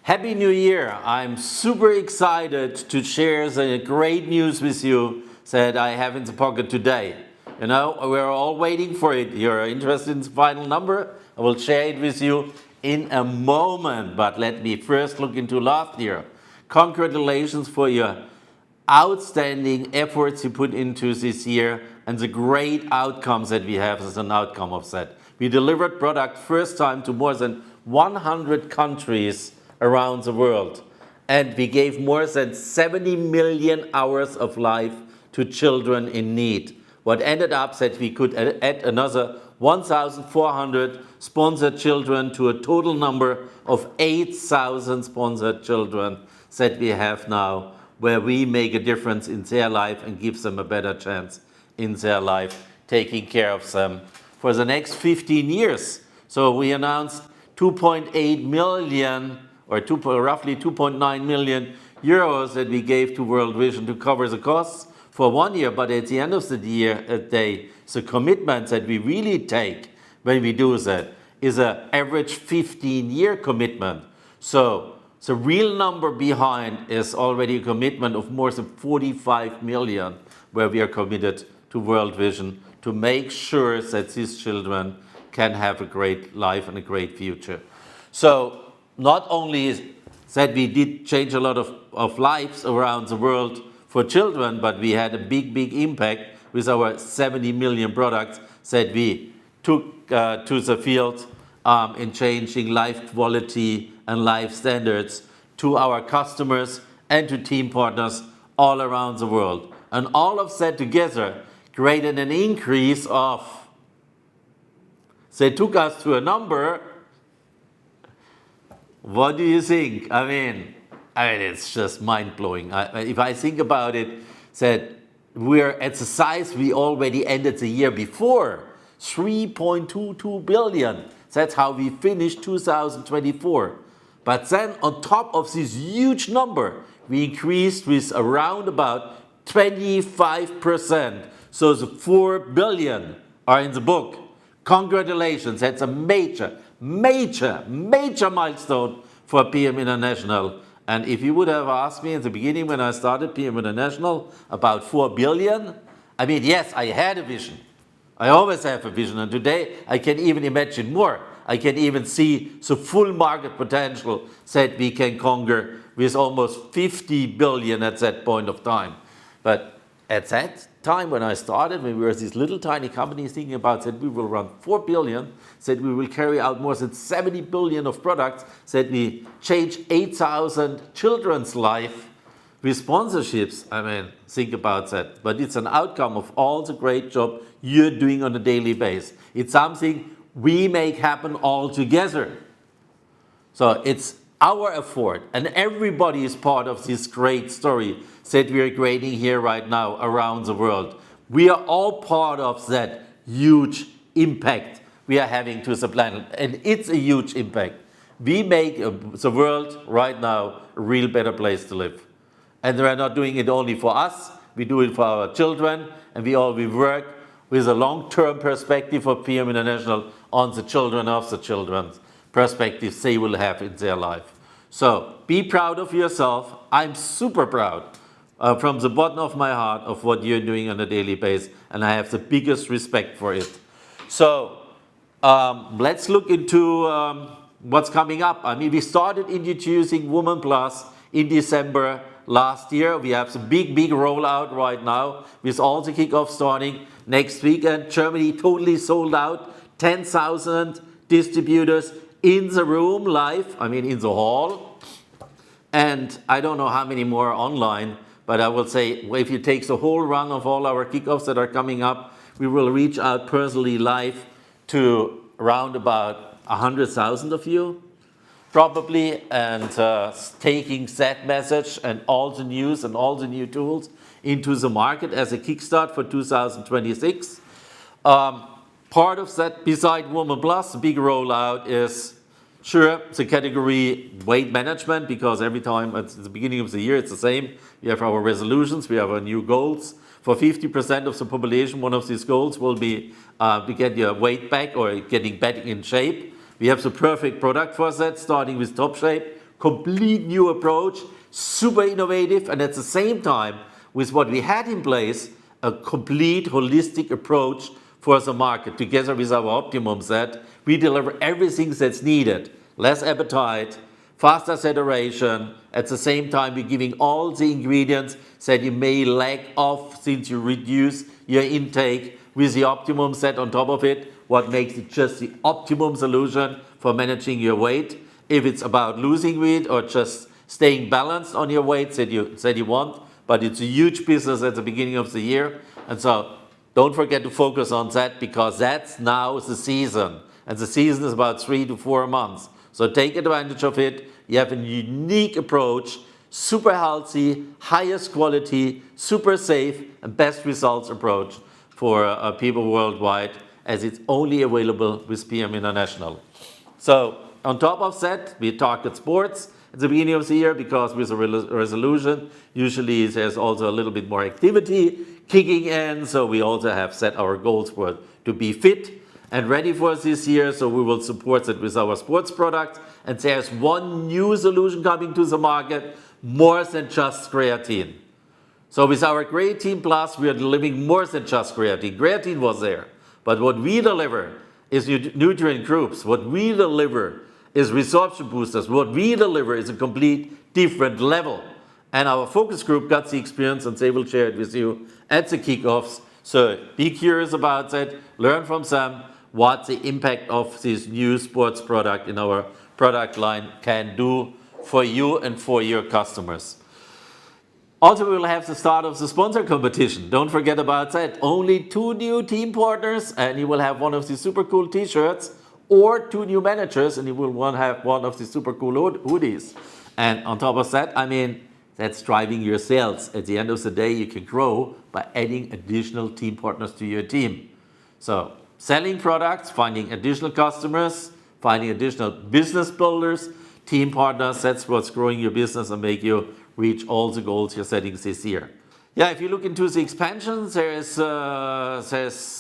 Happy New Year! I'm super excited to share the great news with you that I have in the pocket today. You know, we're all waiting for it. You're interested in the final number? I will share it with you in a moment, but let me first look into last year. Congratulations for your outstanding efforts you put into this year and the great outcomes that we have as an outcome of that. We delivered product first time to more than 100 countries around the world, and we gave more than 70 million hours of life to children in need. What ended up that we could add another 1,400 sponsored children to a total number of 8,000 sponsored children that we have now, where we make a difference in their life and give them a better chance in their life, taking care of them for the next 15 years. So we announced 2.8 million or roughly 2.9 million euros that we gave to World Vision to cover the costs for 1 year. But at the end of the year, the commitment that we really take when we do that is an average 15-year commitment. So the real number behind is already a commitment of more than 45 million, where we are committed to World Vision to make sure that these children can have a great life and a great future. So not only that we did change a lot of lives around the world for children, but we had a big impact with our 70 million products that we took to the field in changing life quality and life standards to our customers and to team partners all around the world. And all of that together created an increase of, they took us to a number. What do you think? I mean, it's just mind-blowing. If I think about it, that we're at the size we already ended the year before, 3.22 billion. That's how we finished 2024. But then on top of this huge number, we increased with around about 25%. So the 4 billion are in the book. Congratulations, that's a major milestone for PM International. And if you would have asked me in the beginning when I started PM International about 4 billion, I mean, yes, I had a vision. I always have a vision, and today I can even imagine more. I can even see the full market potential that we can conquer with almost 50 billion at that point of time. But at that time when I started, when we were this little tiny company thinking about that we will run 4 billion, that we will carry out more than 70 billion of products, that we change 8,000 children's life with sponsorships. I mean, think about that. But it's an outcome of all the great job you're doing on a daily basis. It's something we make happen all together. So it's our effort, and everybody is part of this great story that we are creating here right now around the world. We are all part of that huge impact we are having to the planet, and it's a huge impact. We make the world right now a real better place to live. And we're not doing it only for us, we do it for our children, and we work with a long-term perspective of PM International on the children of the children's perspectives they will have in their life. So be proud of yourself. I'm super proud from the bottom of my heart of what you're doing on a daily basis, and I have the biggest respect for it. So let's look into what's coming up. I mean, we started introducing Woman Plus in December last year. We have some big rollout right now with all the kickoffs starting next week, and Germany totally sold out, 10,000 distributors in the room live, I mean in the hall, and I don't know how many more online, but I will say if you take the whole run of all our kickoffs that are coming up, we will reach out personally live to around about 100,000 of you, probably, and taking that message and all the news and all the new tools into the market as a kickstart for 2026. Part of that, beside Woman Plus, the big rollout is, sure, the category weight management, because every time at the beginning of the year it's the same. We have our resolutions, we have our new goals. For 50% of the population, one of these goals will be to get your weight back or getting back in shape. We have the perfect product for that, starting with Top Shape, complete new approach, super innovative, and at the same time, with what we had in place, a complete holistic approach for the market. Together with our optimum set, we deliver everything that's needed. Less appetite, faster saturation. At the same time, we're giving all the ingredients that you may lack of since you reduce your intake with the optimum set on top of it, what makes it just the optimum solution for managing your weight. If it's about losing weight or just staying balanced on your weight that you want, but it's a huge business at the beginning of the year. And so don't forget to focus on that, because that's now the season. And the season is about 3 to 4 months. So take advantage of it. You have a unique approach, super healthy, highest quality, super safe, and best results approach for people worldwide, as it's only available with PM International. So on top of that, we target sports at the beginning of the year, because with a resolution, usually there's also a little bit more activity kicking in. So we also have set our goals for to be fit and ready for this year. So we will support it with our sports products. And there's one new solution coming to the market, more than just creatine. So with our Creatine Plus, we are delivering more than just creatine. Creatine was there, but what we deliver is nutrient groups. What we deliver is resorption boosters. What we deliver is a complete different level. And our focus group got the experience, and they will share it with you at the kickoffs. So be curious about that. Learn from them what the impact of this new sports product in our product line can do for you and for your customers. Also, we will have the start of the sponsor competition. Don't forget about that. Only 2 new team partners, and you will have one of the super cool t-shirts, or 2 new managers, and you will have one of the super cool hoodies. And on top of that, that's driving your sales. At the end of the day, you can grow by adding additional team partners to your team. So selling products, finding additional customers, finding additional business builders, team partners, that's what's growing your business and make you reach all the goals you're setting this year. Yeah, if you look into the expansions, there's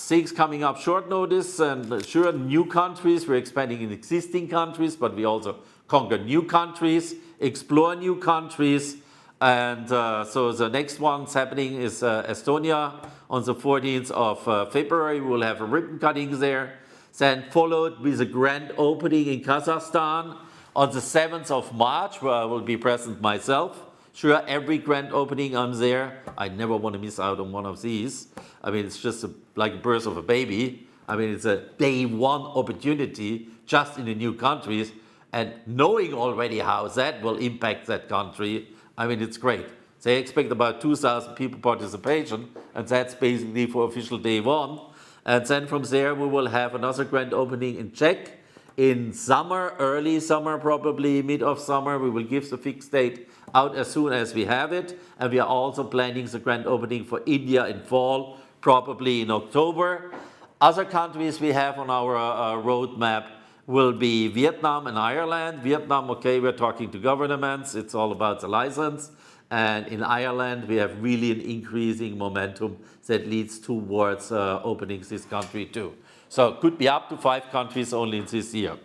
things coming up short notice, and sure, new countries. We're expanding in existing countries, but we also conquer new countries, explore new countries. And so the next one's happening is Estonia on the 14th of February. We'll have a ribbon cutting there. Then followed with a grand opening in Kazakhstan on the 7th of March, where I will be present myself. Sure, every grand opening I'm there. I never want to miss out on one of these. It's just like a birth of a baby. It's a day one opportunity just in the new countries, and knowing already how that will impact that country. It's great. They expect about 2,000 people participation, and that's basically for official day one. And then from there, we will have another grand opening in Czech in summer, early summer, probably mid of summer. We will give the fixed date out as soon as we have it. And we are also planning the grand opening for India in fall, probably in October. Other countries we have on our roadmap will be Vietnam and Ireland. Vietnam, okay, we're talking to governments. It's all about the license. And in Ireland, we have really an increasing momentum that leads towards opening this country too. So it could be up to 5 countries only in this year.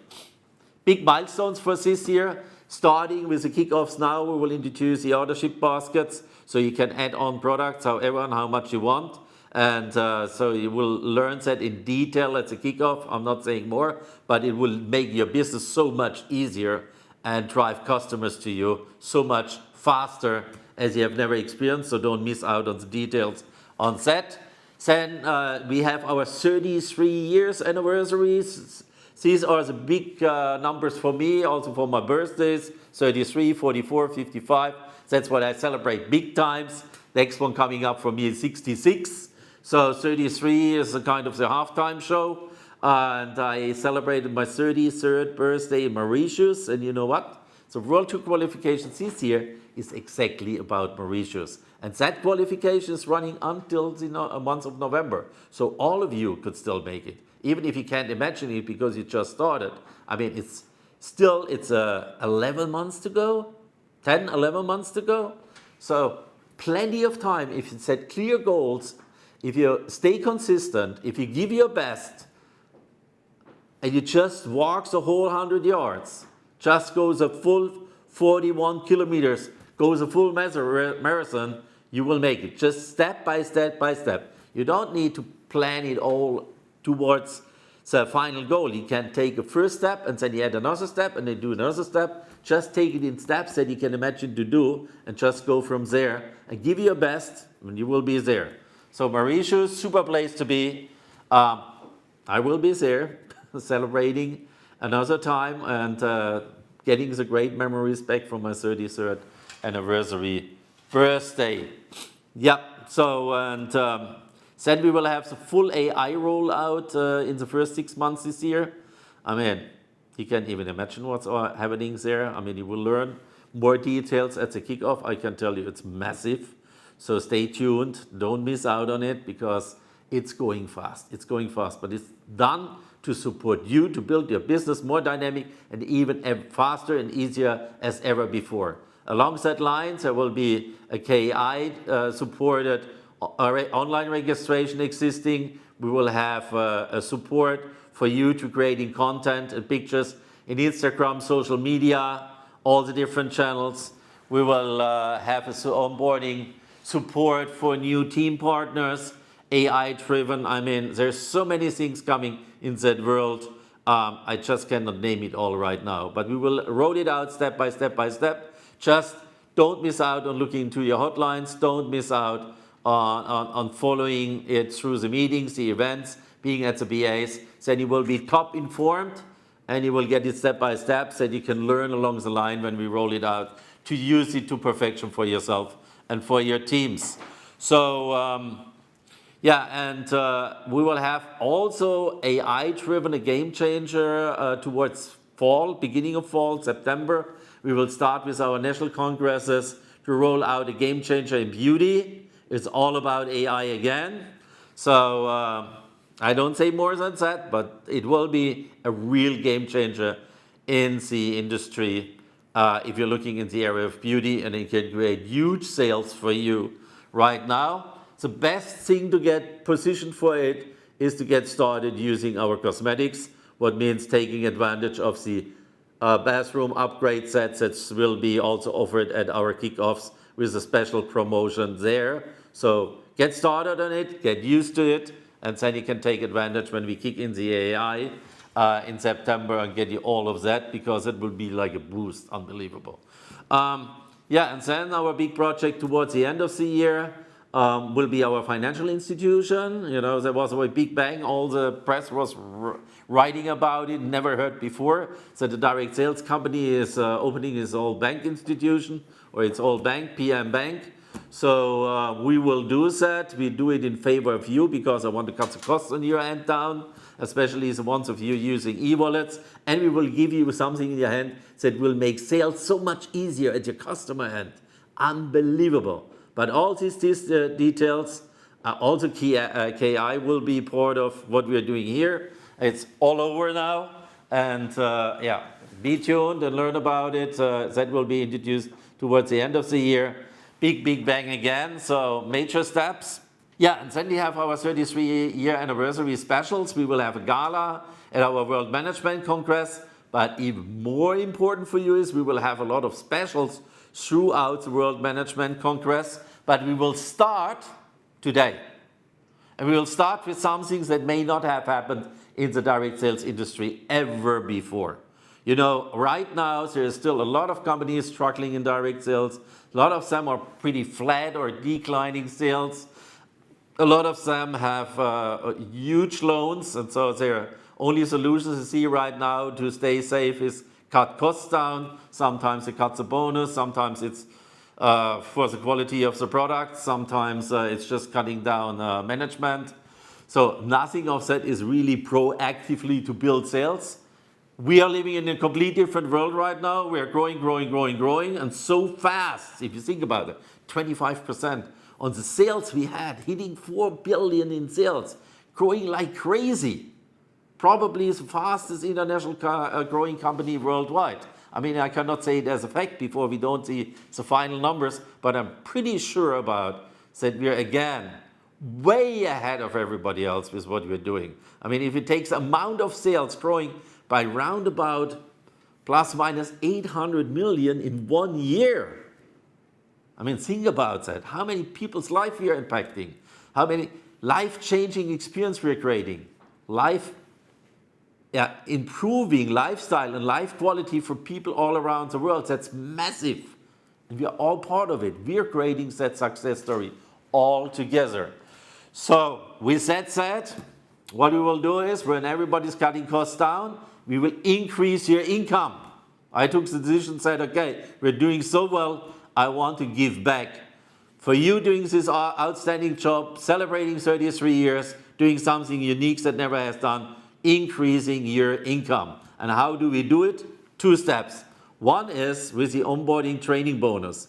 Big milestones for this year. Starting with the kickoffs now, we will introduce the auto-ship baskets, so you can add on products however and how much you want. And so you will learn that in detail at the kickoff. I'm not saying more, but it will make your business so much easier and drive customers to you so much faster as you have never experienced. So don't miss out on the details on that. Then we have our 33 years anniversaries. These are the big numbers for me, also for my birthdays, 33, 44, 55. That's what I celebrate big times. Next one coming up for me is 66. So 33 is a kind of the halftime show. And I celebrated my 33rd birthday in Mauritius. And you know what? The World Tour qualification this year is exactly about Mauritius. And that qualification is running until the month of November. So all of you could still make it. Even if you can't imagine it because you just started. It's 11 months to go, 10, 11 months to go. So plenty of time if you set clear goals, if you stay consistent, if you give your best, and you just walk the whole 100 yards, just go the 41 kilometers, goes a full marathon, you will make it. Just step by step by step. You don't need to plan it all towards the final goal. You can take a first step and then you add another step and then do another step. Just take it in steps that you can imagine to do and just go from there and give your best and you will be there. So Mauritius, super place to be. I will be there celebrating another time and getting the great memories back from my 33rd anniversary birthday. Yeah, so and then we will have the full AI rollout in the first 6 months this year. I mean, you can't even imagine what's happening there. I mean, you will learn more details at the kickoff. I can tell you it's massive. So stay tuned. Don't miss out on it because it's going fast. It's going fast, but it's done to support you to build your business more dynamic and even faster and easier as ever before. Along that lines, there will be a KI supported online registration existing. We will have a support for you to creating content and pictures in Instagram, social media, all the different channels. We will have a onboarding support for new team partners, AI driven. I mean, there's so many things coming in that world. I just cannot name it all right now, but we will roll it out step by step by step. Just don't miss out on looking into your hotlines. Don't miss out on following it through the meetings, the events, being at the BAs. Then you will be top informed and you will get it step by step so that you can learn along the line when we roll it out to use it to perfection for yourself and for your teams. So yeah, and we will have also AI-driven, a game changer towards fall, beginning of fall, September. We will start with our national congresses to roll out a game changer in beauty. It's all about AI again. So I don't say more than that, but it will be a real game changer in the industry if you're looking in the area of beauty, and it can create huge sales for you right now. The best thing to get positioned for it is to get started using our cosmetics, what means taking advantage of the bathroom upgrade sets that will be also offered at our kickoffs with a special promotion there. So get started on it, get used to it, and then you can take advantage when we kick in the AI in September and get you all of that, because it will be like a boost, unbelievable. Yeah, and then our big project towards the end of the year will be our financial institution. You know, there was a big bang, all the press was writing about it, never heard before. So the direct sales company is opening its own bank institution, or its own bank, PM Bank. So we will do that. We do it in favor of you because I want to cut the costs on your end down, especially the ones of you using e-wallets. And we will give you something in your hand that will make sales so much easier at your customer end. Unbelievable. But all these details, also KI will be part of what we are doing here. It's all over now. And yeah, be tuned and learn about it. That will be introduced towards the end of the year. Big bang again, so major steps. Yeah, and then we have our 33-year anniversary specials. We will have a gala at our World Management Congress, but even more important for you is we will have a lot of specials throughout the World Management Congress, but we will start today. And we will start with some things that may not have happened in the direct sales industry ever before. You know, right now, there is still a lot of companies struggling in direct sales. A lot of them are pretty flat or declining sales. A lot of them have huge loans, and so their only solutions you see right now to stay safe is cut costs down. Sometimes it cuts a bonus, sometimes it's for the quality of the product, sometimes it's just cutting down management. So nothing of that is really proactively to build sales. We are living in a completely different world right now. We are growing, and so fast. If you think about it, 25% on the sales we had, hitting 4 billion in sales, growing like crazy. Probably the fastest international growing company worldwide. I mean, I cannot say it as a fact before we don't see the final numbers, but I'm pretty sure about that we are again way ahead of everybody else with what we're doing. I mean, if it takes amount of sales growing by round about plus minus 800 million in 1 year. I mean, think about that. How many people's life we are impacting? How many life-changing experience we are creating? Improving lifestyle and life quality for people all around the world. That's massive. And we are all part of it. We are creating that success story all together. So with that said, what we will do is when everybody's cutting costs down, we will increase your income. I took the decision, said, okay, we're doing so well, I want to give back. For you doing this outstanding job, celebrating 33 years, doing something unique that never has done, increasing your income. And how do we do it? 2 steps. One is with the onboarding training bonus.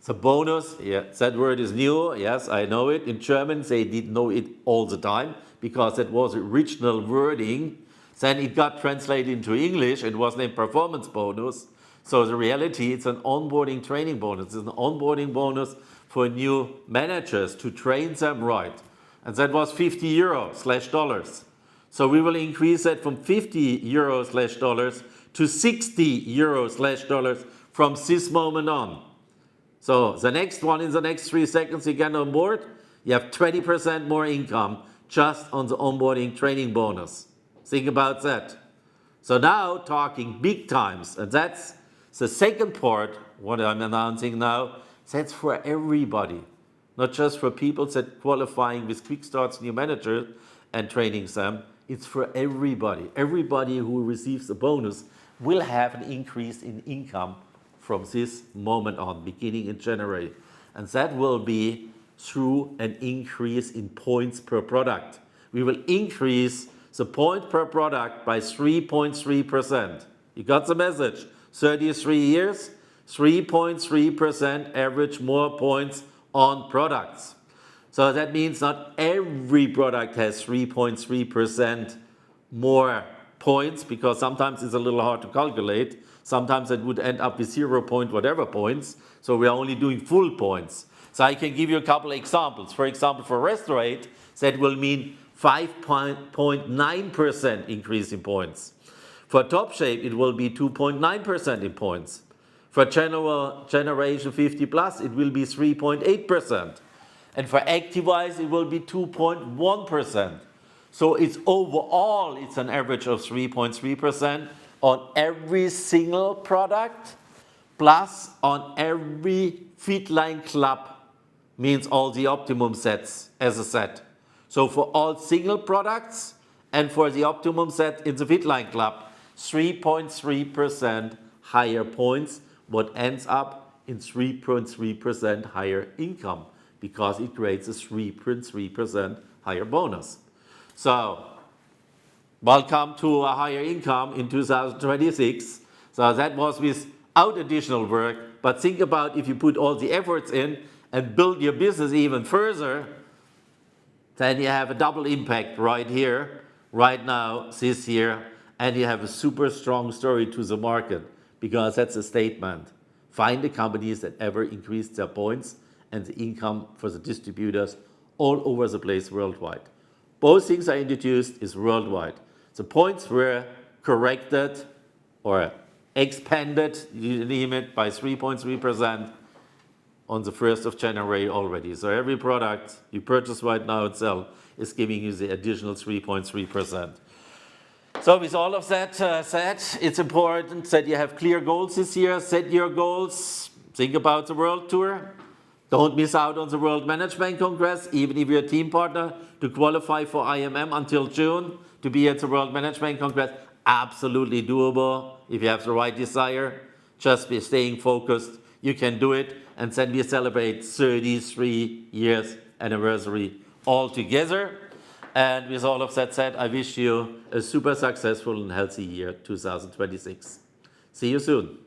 The bonus, yeah, that word is new, yes, I know it. In German, they didn't know it all the time because that was original wording. Then it got translated into English. It was named performance bonus. So the reality, it's an onboarding training bonus. It's an onboarding bonus for new managers to train them right. And that was 50 euro/dollars. So we will increase that from 50 euro/dollars to 60 euro/dollars from this moment on. So the next one, in the next 3 seconds you get on board, you have 20% more income just on the onboarding training bonus. Think about that. So now talking big times, and that's the second part, what I'm announcing now, that's for everybody. Not just for people that qualifying with quick starts new managers and training them, it's for everybody. Everybody who receives a bonus will have an increase in income from this moment on, beginning in January. And that will be through an increase in points per product. We will increase the point per product by 3.3%. You got the message? 33 years, 3.3% average more points on products. So that means not every product has 3.3% more points, because sometimes it's a little hard to calculate. Sometimes it would end up with 0 point whatever points. So we are only doing full points. So I can give you a couple of examples. For example, for Restorate, that will mean 5.9% increase in points. For Top Shape, it will be 2.9% in points. For Generation 50 Plus, it will be 3.8%. And for Activise, it will be 2.1%. So it's overall, it's an average of 3.3% on every single product, plus on every Fitline Club, means all the optimum sets as a set. So for all single products and for the optimum set in the Fitline Club, 3.3% higher points, what ends up in 3.3% higher income, because it creates a 3.3% higher bonus. So, welcome to a higher income in 2026. So that was without additional work, but think about if you put all the efforts in and build your business even further, then you have a double impact right here, right now, this year, and you have a super strong story to the market, because that's a statement. Find the companies that ever increased their points and the income for the distributors all over the place worldwide. Both things I introduced is worldwide. The points were corrected or expanded, you name it, by 3.3% on the 1st of January already. So every product you purchase right now and sell is giving you the additional 3.3%. So with all of that said, it's important that you have clear goals this year. Set your goals. Think about the world tour. Don't miss out on the World Management Congress, even if you're a team partner, to qualify for IMM until June, to be at the World Management Congress. Absolutely doable if you have the right desire. Just be staying focused. You can do it. And then we celebrate 33 years anniversary all together. And with all of that said, I wish you a super successful and healthy year 2026. See you soon.